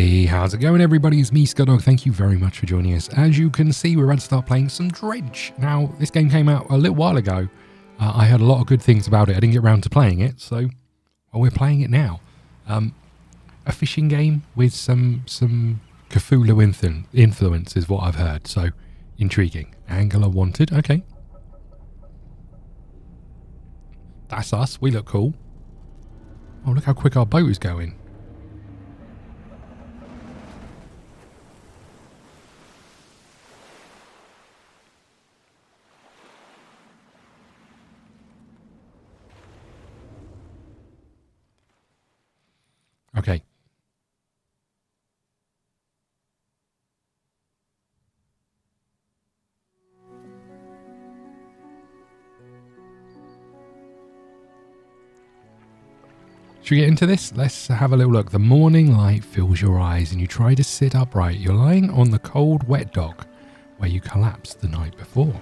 Hey, how's it going everybody? It's me, ScottDog. Thank you very much for joining us. As you can see, we're about to start playing some Dredge. Now, this game came out a little while ago. I heard a lot of good things about it. I didn't get around to playing it, so well, we're playing it now. A fishing game with some Cthulhu influence is what I've heard, so intriguing. Angler wanted, okay. That's us, we look cool. Oh, look how quick our boat is going. Okay. Should we get into this? Let's have a little look. The morning light fills your eyes and you try to sit upright. You're lying on the cold, wet dock where you collapsed the night before.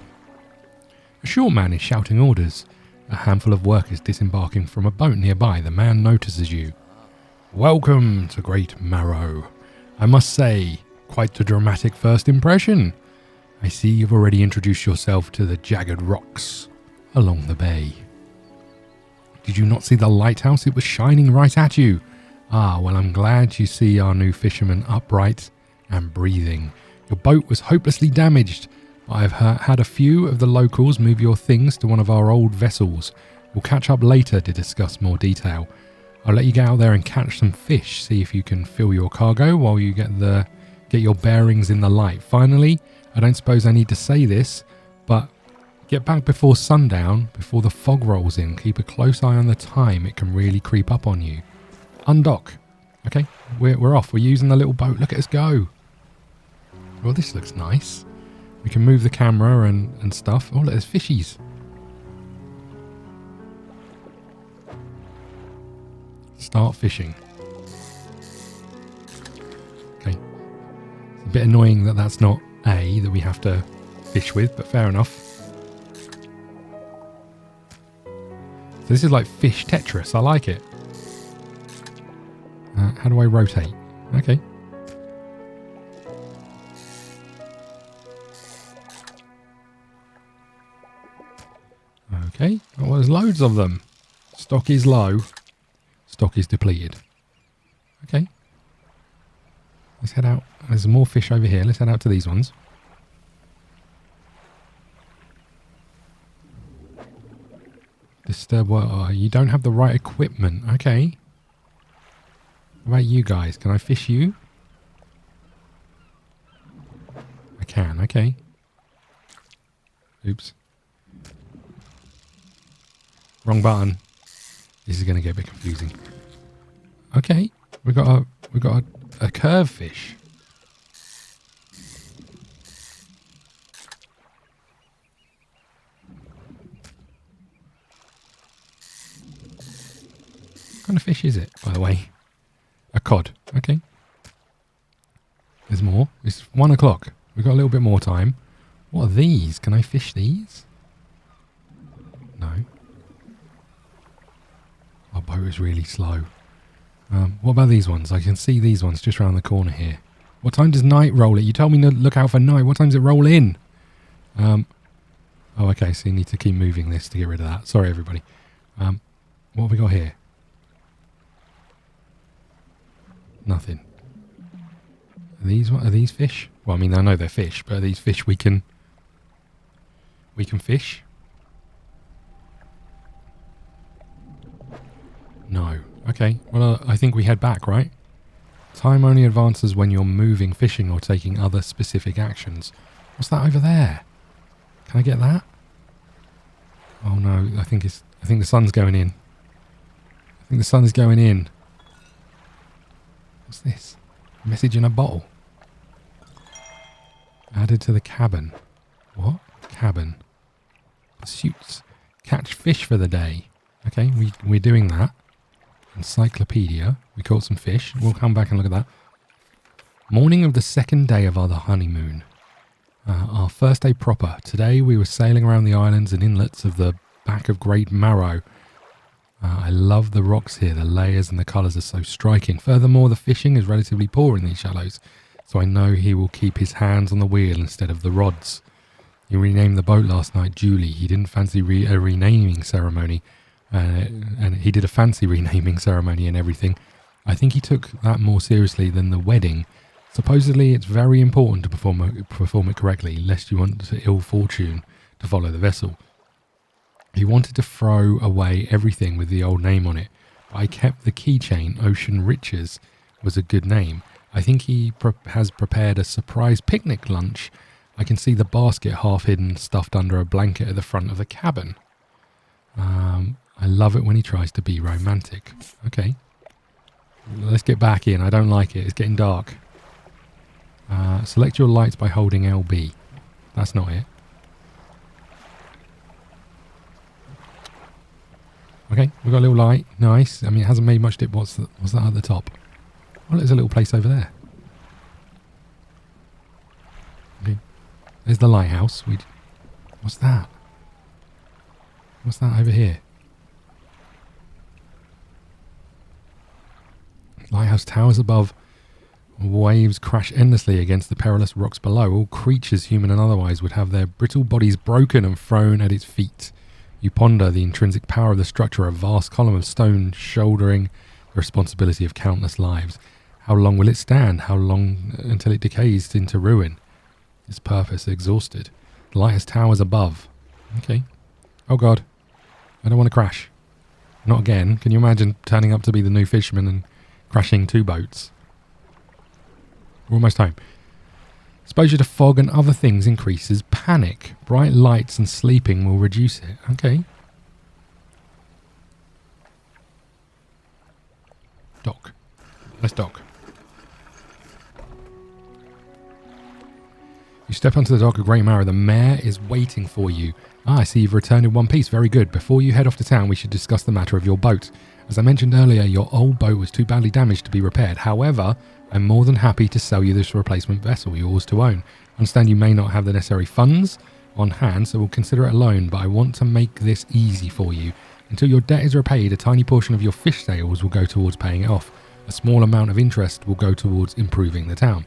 A short man is shouting orders. A handful of workers disembarking from a boat nearby. The man notices you. Welcome to Great Marrow. I must say, quite a dramatic first impression. I see you've already introduced yourself to the jagged rocks along the bay. Did you not see the lighthouse? It was shining right at you. Ah, well, I'm glad you see our new fisherman upright and breathing. Your boat was hopelessly damaged, but I've had a few of the locals move your things to one of our old vessels. We'll catch up later to discuss more detail. I'll let you get out there and catch some fish, see if you can fill your cargo while you get your bearings in the light. Finally, I don't suppose I need to say this, but get back before sundown, before the fog rolls in. Keep a close eye on the time, it can really creep up on you. Undock. Okay, we're off. We're using the little boat. Look at us go. Well, this looks nice. We can move the camera and stuff. Oh, look, there's fishies. Start fishing. Okay. It's a bit annoying that that's not A that we have to fish with, but fair enough. So this is like fish Tetris. I like it. How do I rotate? Okay. Okay. Well, there's loads of them. Stock is low. Stock is depleted. Okay. Let's head out. There's more fish over here. Let's head out to these ones. Disturb water. You don't have the right equipment. Okay. What about you guys? Can I fish you? I can. Okay. Oops. Wrong button. This is going to get a bit confusing. Okay, we got a curve fish. What kind of fish is it, by the way? A cod. Okay. There's more. It's 1 o'clock. We've got a little bit more time. What are these? Can I fish these? No. Our boat is really slow. What about these ones? I can see these ones just around the corner here. What time does night roll it? You told me to look out for night. What time does it roll in? Oh, okay. So you need to keep moving this to get rid of that. Sorry, everybody. What have we got here? Nothing. Are these fish? Well, I mean, I know they're fish, but are these fish we can fish? No. Okay. Well, I think we head back, right? Time only advances when you're moving, fishing, or taking other specific actions. What's that over there? Can I get that? Oh no, I think the sun's going in. I think the sun is going in. What's this? A message in a bottle. Added to the cabin. What? Cabin. Pursuits. Catch fish for the day. Okay, we're doing that. Encyclopedia. We caught some fish. We'll come back and look at that. Morning of the second day of our honeymoon. Our first day proper. Today we were sailing around the islands and inlets of the back of Great Marrow. I love the rocks here. The layers and the colours are so striking. Furthermore, the fishing is relatively poor in these shallows, so I know he will keep his hands on the wheel instead of the rods. He renamed the boat last night Julie. He didn't fancy a renaming ceremony, and he did a fancy renaming ceremony and everything. I think he took that more seriously than the wedding. Supposedly, it's very important to perform it correctly, lest you want ill fortune to follow the vessel. He wanted to throw away everything with the old name on it, but I kept the keychain. Ocean Riches was a good name. I think he has prepared a surprise picnic lunch. I can see the basket half hidden, stuffed under a blanket at the front of the cabin. I love it when he tries to be romantic. Okay. Let's get back in. I don't like it. It's getting dark. Select your lights by holding LB. That's not it. Okay, we've got a little light. Nice. I mean, it hasn't made much dip. What's that at the top? Well, there's a little place over there. Okay. There's the lighthouse. What's that? What's that over here? Lighthouse towers above. Waves crash endlessly against the perilous rocks below. All creatures, human and otherwise, would have their brittle bodies broken and thrown at its feet. You ponder the intrinsic power of the structure, a vast column of stone shouldering the responsibility of countless lives. How long will it stand? How long until it decays into ruin? Its purpose exhausted. The lighthouse towers above. Okay. Oh God. I don't want to crash. Not again. Can you imagine turning up to be the new fisherman and crashing 2 boats? We're almost home. Exposure to fog and other things increases panic. Bright lights and sleeping will reduce it. Okay. Dock. Let's dock. You step onto the dock of Great Marrow. The mayor is waiting for you. I see you've returned in one piece. Very good. Before you head off to town, we should discuss the matter of your boat. As I mentioned earlier, your old boat was too badly damaged to be repaired. However, I'm more than happy to sell you this replacement vessel, yours to own. I understand you may not have the necessary funds on hand, so we'll consider it a loan, but I want to make this easy for you. Until your debt is repaid, a tiny portion of your fish sales will go towards paying it off. A small amount of interest will go towards improving the town.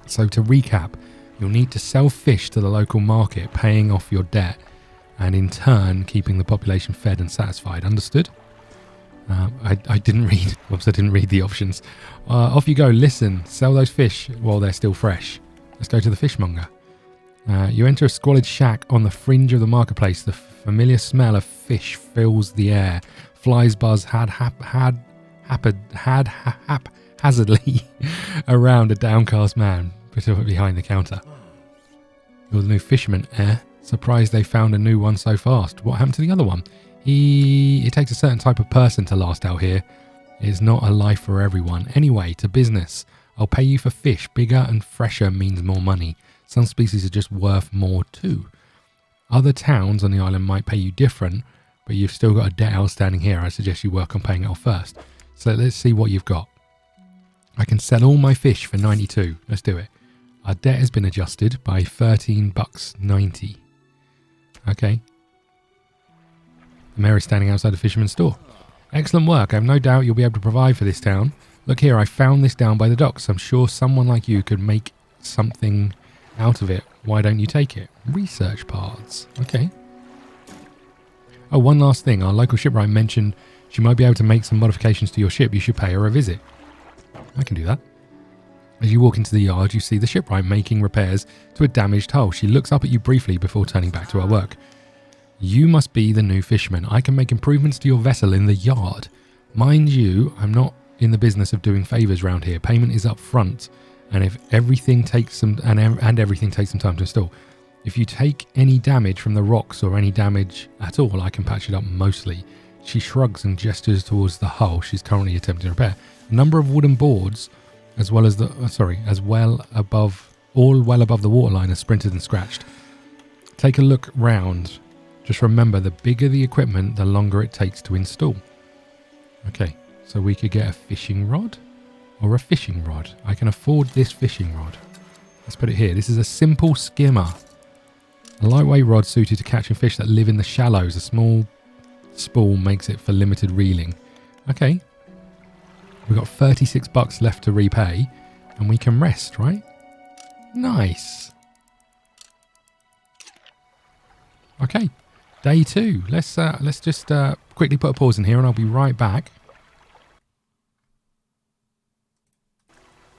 So to recap, you'll need to sell fish to the local market, paying off your debt, and in turn keeping the population fed and satisfied. Understood? I didn't read. Whoops, I didn't read the options. Off you go. Listen, sell those fish while they're still fresh. Let's go to the fishmonger. You enter a squalid shack on the fringe of the marketplace. The familiar smell of fish fills the air. Flies buzz haphazardly around a downcast man behind the counter. You're the new fisherman, eh? Surprised they found a new one so fast. What happened to the other one? It takes a certain type of person to last out here. It's not a life for everyone. Anyway, to business. I'll pay you for fish. Bigger and fresher means more money. Some species are just worth more too. Other towns on the island might pay you different, but you've still got a debt outstanding here. I suggest you work on paying it off first. So let's see what you've got. I can sell all my fish for 92. Let's do it. Our debt has been adjusted by $13.90. Okay. The mayor is standing outside the fisherman's store. Excellent work. I have no doubt you'll be able to provide for this town. Look here, I found this down by the docks. I'm sure someone like you could make something out of it. Why don't you take it? Research parts. Okay. Oh, one last thing. Our local shipwright mentioned she might be able to make some modifications to your ship. You should pay her a visit. I can do that. As you walk into the yard, you see the shipwright making repairs to a damaged hull. She looks up at you briefly before turning back to her work. You must be the new fisherman. I can make improvements to your vessel in the yard. Mind you, I'm not in the business of doing favours round here. Payment is up front, and if everything takes some everything takes some time to install. If you take any damage from the rocks or any damage at all, I can patch it up mostly. She shrugs and gestures towards the hull she's currently attempting to repair. A number of wooden boards, well above the waterline, are splintered and scratched. Take a look round. Just remember, the bigger the equipment, the longer it takes to install. Okay, so we could get a fishing rod or a fishing rod. I can afford this fishing rod. Let's put it here. This is a simple skimmer. A lightweight rod suited to catching fish that live in the shallows. A small spool makes it for limited reeling. Okay. We've got 36 bucks left to repay, and we can rest, right? Nice. Okay. Day 2. Let's just quickly put a pause in here, and I'll be right back.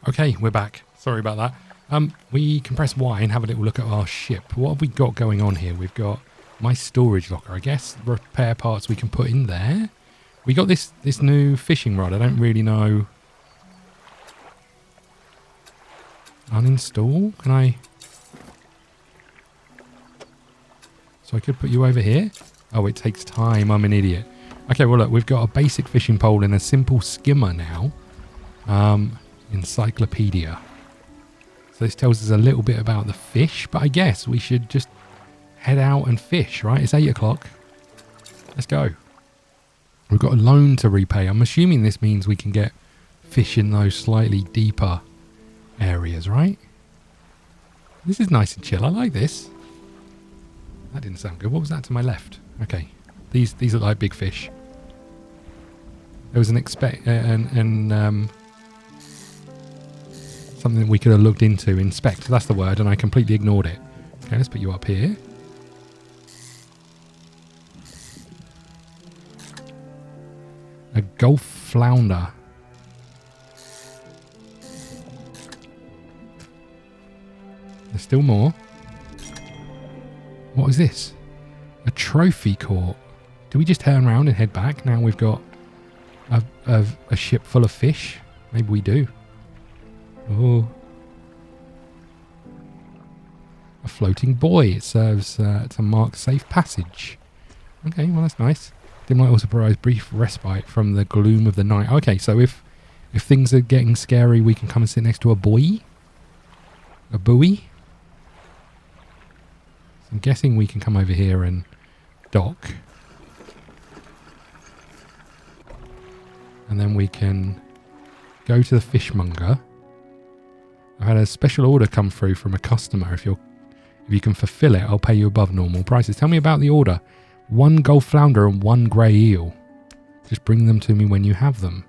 Okay, we're back. Sorry about that. We can press Y and have a little look at our ship. What have we got going on here? We've got my storage locker. I guess repair parts we can put in there. We got this new fishing rod. I don't really know. Uninstall? Can I? So I could put you over here? Oh, it takes time. I'm an idiot. Okay, well, look, we've got a basic fishing pole and a simple skimmer now. Encyclopedia. So this tells us a little bit about the fish, but I guess we should just head out and fish, right? It's 8 o'clock. Let's go. We've got a loan to repay. I'm assuming this means we can get fish in those slightly deeper areas, right? This is nice and chill. I like this. That didn't sound good. What was that to my left? Okay. These look like big fish. There was something we could have looked into. Inspect, that's the word, and I completely ignored it. Okay, let's put you up here. A Gulf flounder. There's still more. What is this? A trophy court. Do we just turn around and head back? Now we've got a ship full of fish. Maybe we do. Oh. A floating buoy. It serves to mark safe passage. Okay, well that's nice. Dim light also provides brief respite from the gloom of the night. Okay, so if things are getting scary, we can come and sit next to a buoy. A buoy. So I'm guessing we can come over here and dock. And then we can go to the fishmonger. I've had a special order come through from a customer. If you can fulfill it, I'll pay you above normal prices. Tell me about the order. 1 Gulf flounder and 1 grey eel. Just bring them to me when you have them.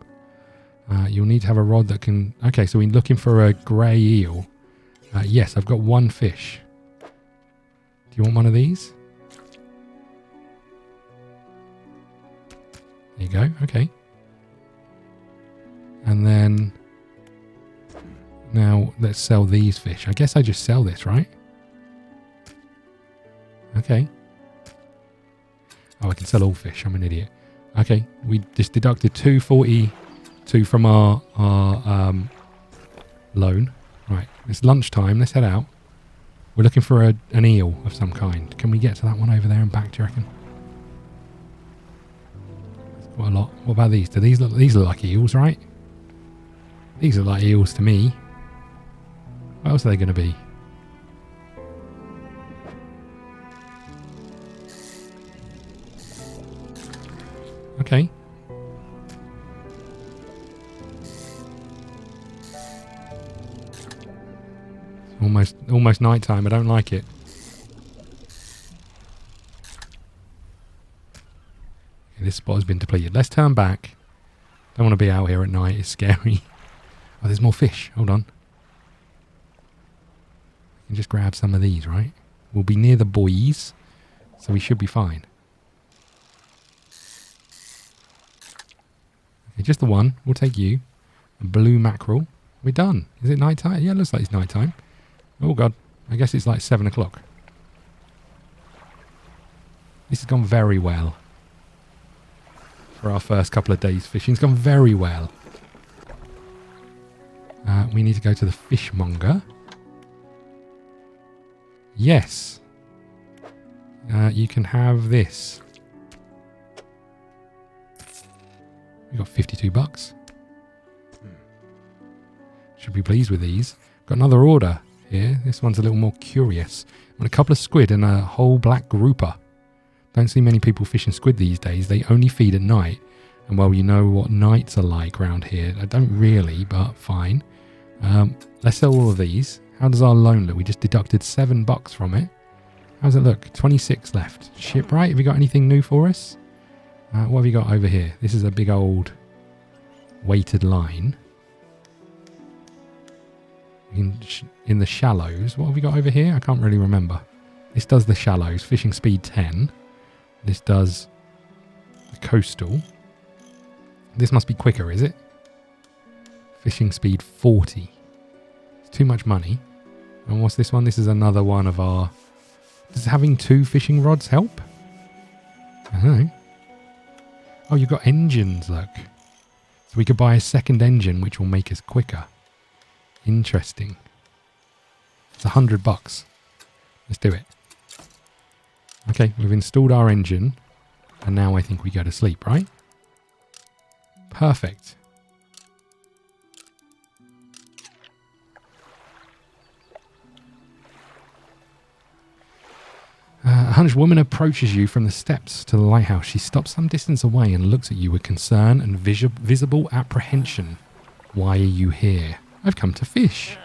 You'll need to have a rod that can... Okay, so we're looking for a grey eel. Yes, I've got 1 fish. Do you want one of these? There you go. Okay. And then... Now, let's sell these fish. I guess I just sell this, right? Okay. Oh, I can sell all fish. I'm an idiot. Okay, we just deducted $2.42 from our loan. Right, it's lunchtime. Let's head out. We're looking for an eel of some kind. Can we get to that one over there and back, do you reckon? That's quite a lot. What about these? Do these look like eels, right? These look like eels to me. What else are they going to be? Okay. It's almost night time. I don't like it. Okay, this spot has been depleted. Let's turn back. Don't want to be out here at night. It's scary. Oh, there's more fish. Hold on. I can just grab some of these, right? We'll be near the buoys, so we should be fine. Okay, just the one. We'll take you. A blue mackerel. We're done. Is it night time? Yeah, it looks like it's night time. Oh, God. I guess it's like 7 o'clock. This has gone very well. For our first couple of days fishing. It's gone very well. We need to go to the fishmonger. Yes. You can have this. We got 52 bucks. Should be pleased with these. Got another order here. This one's a little more curious. I want a couple of squid and a whole black grouper. Don't see many people fishing squid these days. They only feed at night. And well, you know what nights are like around here. I don't really, but fine. Let's sell all of these. How does our loan look? We just deducted $7 from it. How does it look? 26 left. Shipwright, have you got anything new for us? What have you got over here? This is a big old weighted line. In the shallows. What have we got over here? I can't really remember. This does the shallows. Fishing speed 10. This does the coastal. This must be quicker, is it? Fishing speed 40. It's too much money. And what's this one? This is another one of our... Does having 2 fishing rods help? I don't know. Oh, you've got engines, look. So we could buy a second engine, which will make us quicker. Interesting. It's $100. Let's do it. Okay, we've installed our engine. And now I think we go to sleep, right? Perfect. A hunched woman approaches you from the steps to the lighthouse. She stops some distance away and looks at you with concern and visible apprehension. Why are you here? I've come to fish.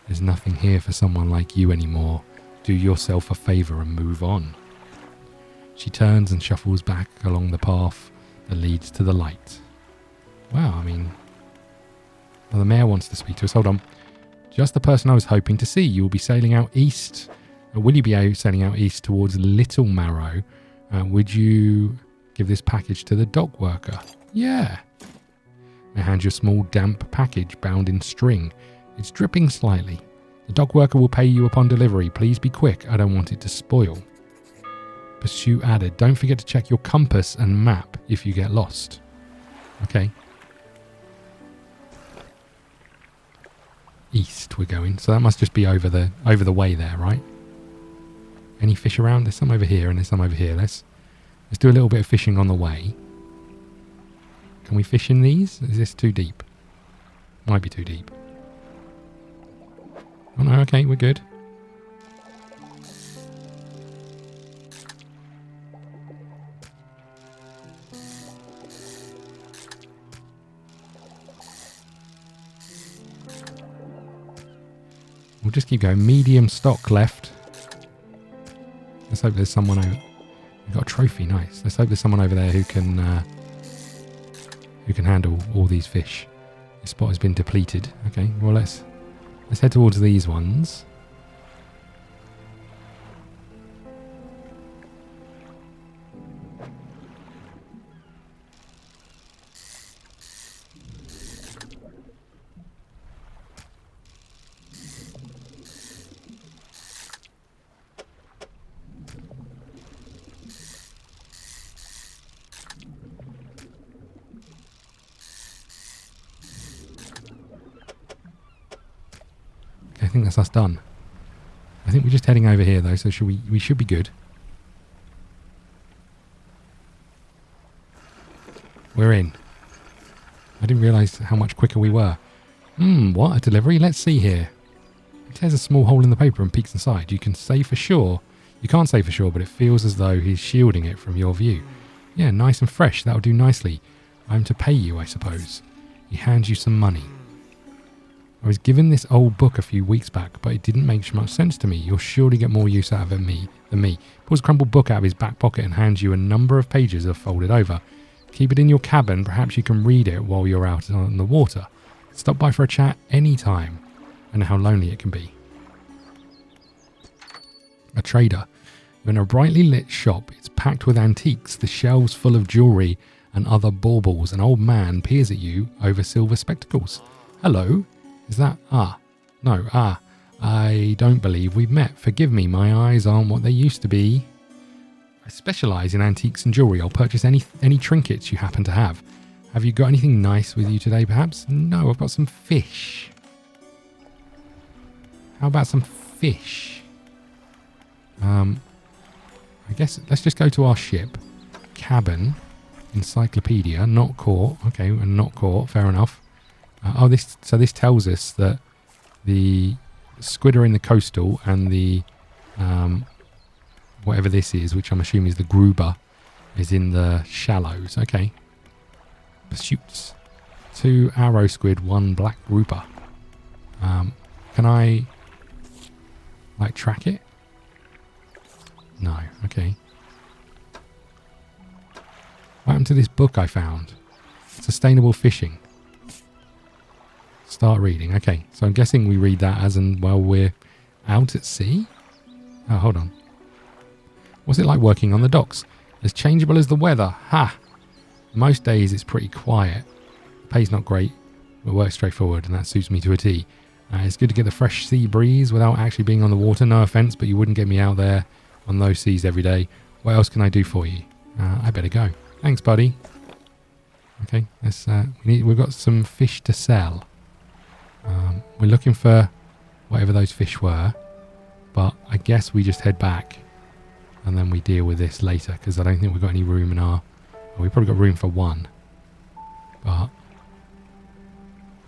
There's nothing here for someone like you anymore. Do yourself a favour and move on. She turns and shuffles back along the path that leads to the light. Wow, I mean... Well, the mayor wants to speak to us. Hold on. Just the person I was hoping to see. You will be sailing out east... Will you be sailing out east towards Little Marrow? Would you give this package to the dock worker? Yeah. I hand you a small damp package bound in string. It's dripping slightly. The dock worker will pay you upon delivery. Please be quick. I don't want it to spoil. Pursuit added. Don't forget to check your compass and map if you get lost. Okay. East we're going. So that must just be over the way there, right? Any fish around? There's some over here and there's some over here. Let's do a little bit of fishing on the way. Can we fish in these? Is this too deep? Might be too deep. Oh no, okay, we're good. We'll just keep going. Medium stock left. Let's hope there's someone over... We've got a trophy, nice. Let's hope there's someone over there who can handle all these fish. This spot has been depleted. Okay, well let's head towards these ones. I think that's us done. I think we're just heading over here though, so we should be good. We're in. I didn't realise how much quicker we were. What? A delivery? Let's see here. It tears a small hole in the paper and peeks inside. You can say for sure. You can't say for sure, but it feels as though he's shielding it from your view. Yeah, nice and fresh. That'll do nicely. I'm to pay you, I suppose. He hands you some money. I was given this old book a few weeks back, but it didn't make much sense to me. You'll surely get more use out of it than me. Pulls a crumpled book out of his back pocket and hands you a number of pages of folded over. Keep it in your cabin. Perhaps you can read it while you're out on the water. Stop by for a chat any time. I know how lonely it can be. A trader. You're in a brightly lit shop. It's packed with antiques, the shelves full of jewellery and other baubles. An old man peers at you over silver spectacles. Hello? Is that... No, I don't believe we've met. Forgive me, my eyes aren't what they used to be. I specialise in antiques and jewellery. I'll purchase any trinkets you happen to have. Have you got anything nice with you today, perhaps? No, I've got some fish. How about some fish? I guess let's just go to our ship. Cabin. Encyclopedia. Not caught. Okay, and not caught. Fair enough. So this tells us that the squid are in the coastal and the whatever this is, which I'm assuming is the grouper, is in the shallows. Okay. Pursuits. 2 arrow squid, 1 black grouper. Can I like track it? No. Okay. What happened to this book I found? Sustainable fishing. Start reading. Okay, so I'm guessing we read that as and while we're out at sea. Oh, hold on. What's it like working on the docks? As changeable as the weather. Ha! Most days it's pretty quiet. The pay's not great, but work's straightforward, and that suits me to a T. It's good to get the fresh sea breeze without actually being on the water. No offence, but you wouldn't get me out there on those seas every day. What else can I do for you? I better go. Thanks, buddy. Okay, let's. We've got some fish to sell. We're looking for whatever those fish were, but I guess we just head back and then we deal with this later, because I don't think we've got any room in our... Well, we've probably got room for one, but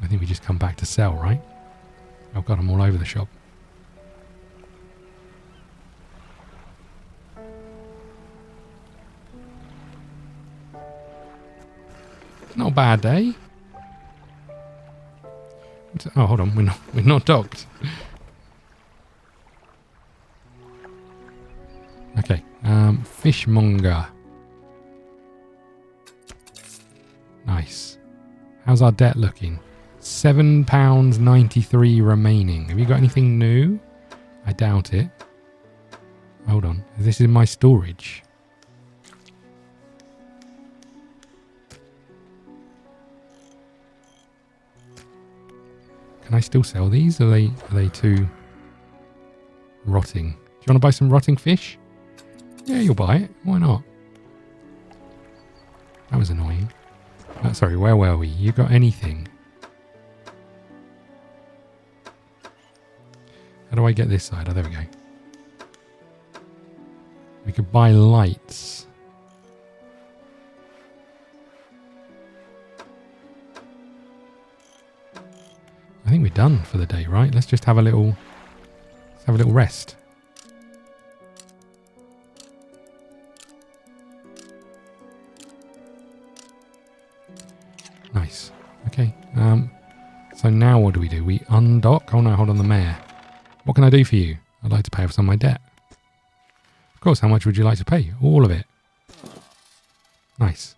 I think we just come back to sell, right? I've got them all over the shop. Not a bad day. Oh, hold on, we're not docked. Okay, fishmonger. Nice. How's our debt looking? £7.93 remaining. Have you got anything new? I doubt it. Hold on, this is my storage. Can I still sell these? Are they too rotting? Do you want to buy some rotting fish? Yeah, you'll buy it. Why not? That was annoying. Sorry, where were we? You got anything? How do I get this side? Oh, there we go. We could buy lights. I think we're done for the day, right? Let's just have a little rest. Nice. Okay. So now what do? We undock? Oh no, hold on, the mare. What can I do for you? I'd like to pay off some of my debt. Of course, how much would you like to pay? All of it. Nice.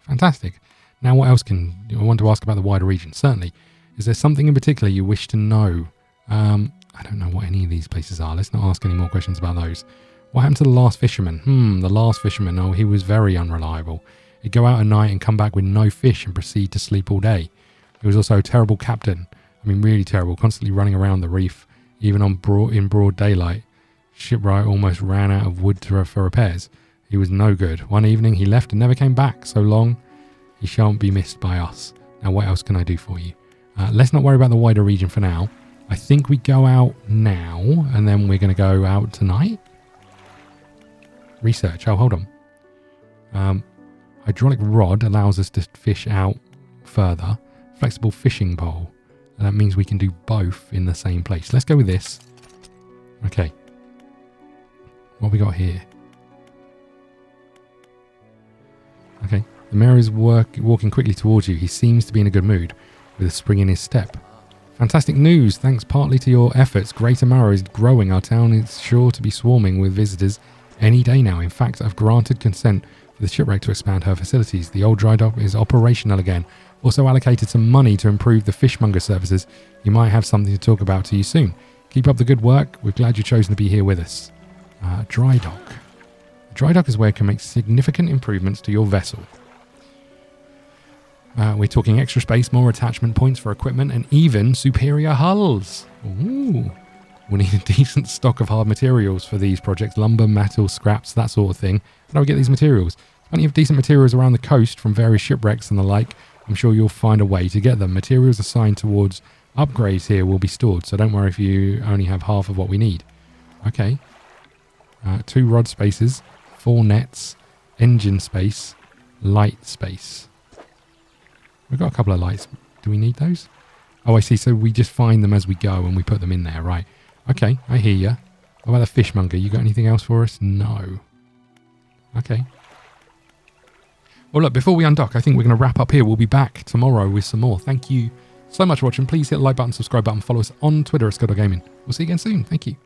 Fantastic. Now what else I want to ask about the wider region? Certainly. Is there something in particular you wish to know? I don't know what any of these places are. Let's not ask any more questions about those. What happened to the last fisherman? The last fisherman. Oh, he was very unreliable. He'd go out at night and come back with no fish and proceed to sleep all day. He was also a terrible captain. I mean, really terrible. Constantly running around the reef, even in broad daylight. Shipwright almost ran out of wood for repairs. He was no good. One evening he left and never came back. So long, he shan't be missed by us. Now, what else can I do for you? Let's not worry about the wider region for now. I think we go out now, and then we're going to go out tonight. Research. Oh, hold on. Hydraulic rod allows us to fish out further. Flexible fishing pole. And that means we can do both in the same place. Let's go with this. Okay. What have we got here? Okay. The mayor is walking quickly towards you. He seems to be in a good mood, with a spring in his step. Fantastic news. Thanks partly to your efforts, Greater Marrow is growing. Our town is sure to be swarming with visitors any day now. In fact, I've granted consent for the shipwreck to expand her facilities. The old dry dock is operational again. Also allocated some money to improve the fishmonger services. You might have something to talk about to you soon. Keep up the good work. We're glad you've chosen to be here with us. Dry dock. Dry dock is where you can make significant improvements to your vessel. We're talking extra space, more attachment points for equipment, and even superior hulls. Ooh. We'll need a decent stock of hard materials for these projects. Lumber, metal, scraps, that sort of thing. How do we get these materials? Plenty of decent materials around the coast from various shipwrecks and the like. I'm sure you'll find a way to get them. Materials assigned towards upgrades here will be stored, so don't worry if you only have half of what we need. Okay. 2 rod spaces, 4 nets, engine space, light space. We've got a couple of lights. Do we need those? Oh, I see. So we just find them as we go and we put them in there. Right. Okay. I hear you. What about the fishmonger? You got anything else for us? No. Okay. Well, look, before we undock, I think we're going to wrap up here. We'll be back tomorrow with some more. Thank you so much for watching. Please hit the like button, subscribe button, follow us on Twitter at ScottDogGaming. We'll see you again soon. Thank you.